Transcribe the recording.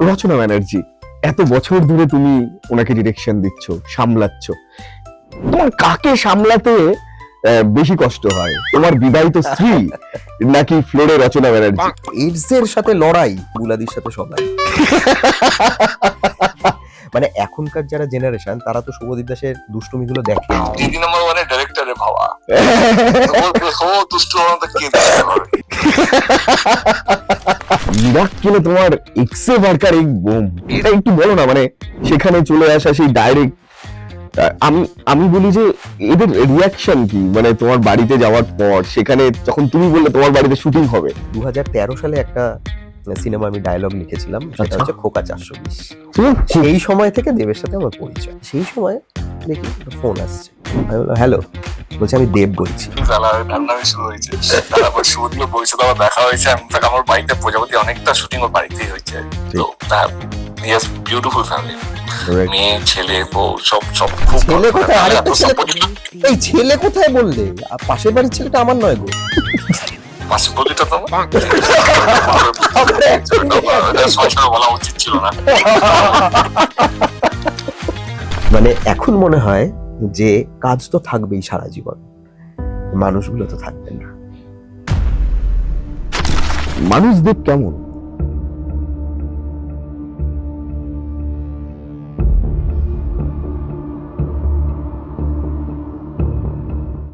রচনা ব্যানার্জি, এত বছর ধরে তুমি ওনাকে ডিরেকশন দিচ্ছ, সামলাচ্ছ, তোমার কাকে সামলাতে বেশি কষ্ট হয়, তোমার বিবাহিত স্ত্রী নাকি ফ্লোরে রচনা ব্যানার্জি? এইডস এর সাথে লড়াই, বুলাদির সাথে সবাই। মানে এখনকার যারা জেনারেশন তারা তো শুভদীপ দাসের দুষ্টুমিগুলো দেখে। 3 নম্বর ওয়ানে ডাইরেক্টরে ভাবা ও দুষ্টু হওয়াটা কি করে। মিরাক্কেলে তোমার এক্সে বার্কার এক বোম, এটা একটু বলো না, মানে সেখানে চলে আসা সেই ডাইরেক্ট, আমি বলি যে এদের রিয়াকশন কি, মানে তোমার বাড়িতে যাওয়ার পর, সেখানে যখন তুমি বললে তোমার বাড়িতে শুটিং হবে। 2013 সালে একটা সিনেমা আমি ডায়লগ লিখেছিলাম, সেটা আচ্ছা। হচ্ছে খোকা 420। সেই সময় থেকে দেবের সাথে আমার পরিচয়। সেই সময় দেখি ফোন আসছে, আমি বললাম হ্যালো, বলছে আমি দেব বলছি। ঠান্ডামি শুরু হয়েছে, তারপর শুটগুলো বলছে, আমার দেখা হয়েছে। আমার বাড়িতে প্রজাপতি অনেকটা শুটিং ওর বাড়িতেই হয়েছে। তো ইয়েস, বিউটিফুল ফ্যামিলি, মেয়ে ছেলে বউ সব সব খুব ছেলে কোথায়? আরেকটা ছেলে, এই ছেলে কোথায় বললে? পাশের বাড়ির ছেলেটা আমার নয় গো। পাশে বলিটা তো বলা উচিত ছিল না। মানে এখন মনে হয় যে কাজ তো থাকবেই সারা জীবন, মানুষগুলো তো থাকবে না। মানুষদের কেমন?